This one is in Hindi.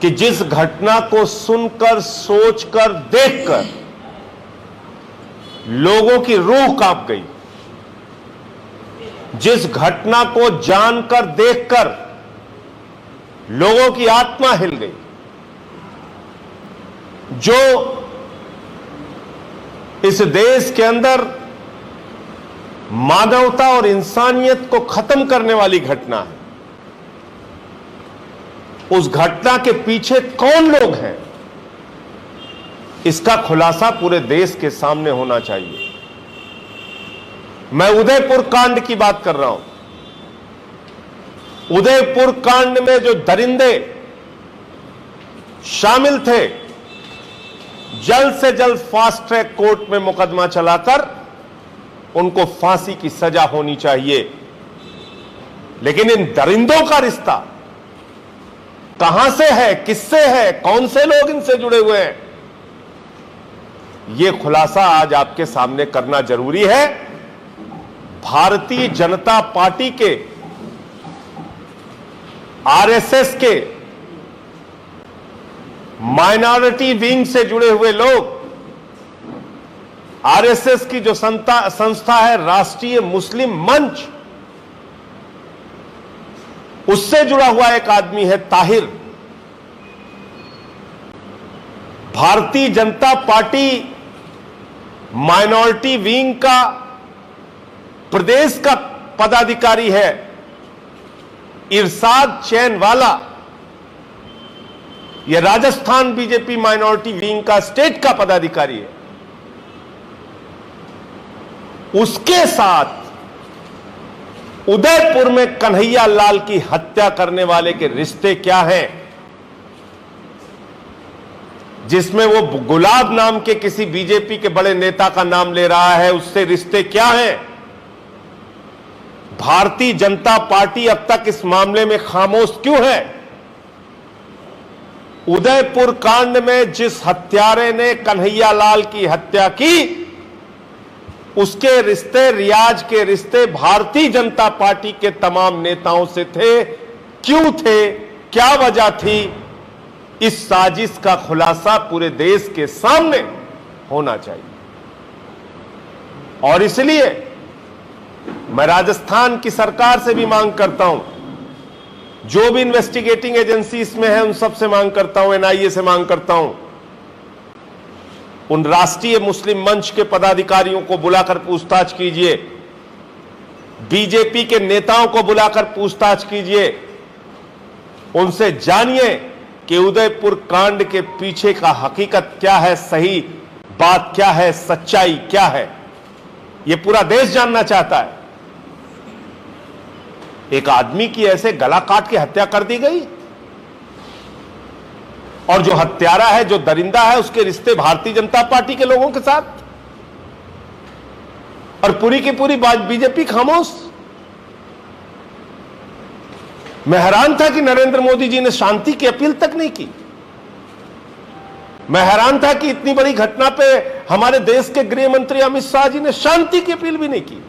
कि जिस घटना को सुनकर, सोचकर, देखकर लोगों की रूह कांप गई, जिस घटना को जानकर, देखकर लोगों की आत्मा हिल गई, जो इस देश के अंदर मानवता और इंसानियत को खत्म करने वाली घटना है, उस घटना के पीछे कौन लोग हैं, इसका खुलासा पूरे देश के सामने होना चाहिए। मैं उदयपुर कांड की बात कर रहा हूं। उदयपुर कांड में जो दरिंदे शामिल थे, जल्द से जल्द फास्ट ट्रैक कोर्ट में मुकदमा चलाकर उनको फांसी की सजा होनी चाहिए। लेकिन इन दरिंदों का रिश्ता कहां से है, किससे है, कौन से लोग इनसे जुड़े हुए हैं, यह खुलासा आज आपके सामने करना जरूरी है। भारतीय जनता पार्टी के, आरएसएस के माइनॉरिटी विंग से जुड़े हुए लोग, आरएसएस की जो संस्था है राष्ट्रीय मुस्लिम मंच, उससे जुड़ा हुआ एक आदमी है Tahir. Bharatiya Janata party minority wing का प्रदेश का पदाधिकारी है इरशाद चैनवाला। यह राजस्थान बीजेपी माइनॉरिटी विंग का स्टेट का पदाधिकारी है। उसके साथ उदयपुर में कन्हैया लाल की हत्या करने वाले के रिश्ते क्या हैं, जिसमें वो गुलाब नाम के किसी बीजेपी के बड़े नेता का नाम ले रहा है, उससे रिश्ते क्या हैं? भारतीय जनता पार्टी अब तक इस मामले में खामोश क्यों है? उदयपुर कांड में जिस हत्यारे ने कन्हैया लाल की हत्या की, उसके रिश्ते, रियाज के रिश्ते भारतीय जनता पार्टी के तमाम नेताओं से थे। क्यों थे, क्या वजह थी, इस साजिश का खुलासा पूरे देश के सामने होना चाहिए। और इसलिए मैं राजस्थान की सरकार से भी मांग करता हूं, जो भी इन्वेस्टिगेटिंग एजेंसी इसमें है उन सब से मांग करता हूं, एनआईए से मांग करता हूं, उन राष्ट्रीय मुस्लिम मंच के पदाधिकारियों को बुलाकर पूछताछ कीजिए, बीजेपी के नेताओं को बुलाकर पूछताछ कीजिए, उनसे जानिए कि उदयपुर कांड के पीछे का हकीकत क्या है, सही बात क्या है, सच्चाई क्या है, यह पूरा देश जानना चाहता है। एक आदमी की ऐसे गला काट के हत्या कर दी गई, और जो हत्यारा है, जो दरिंदा है, उसके रिश्ते भारतीय जनता पार्टी के लोगों के साथ, और पूरी की पूरी बीजेपी खामोश। मैं हैरान था कि नरेंद्र मोदी जी ने शांति की अपील तक नहीं की। मैं हैरान था कि इतनी बड़ी घटना पे हमारे देश के गृह मंत्री अमित शाह जी ने शांति की अपील भी नहीं की।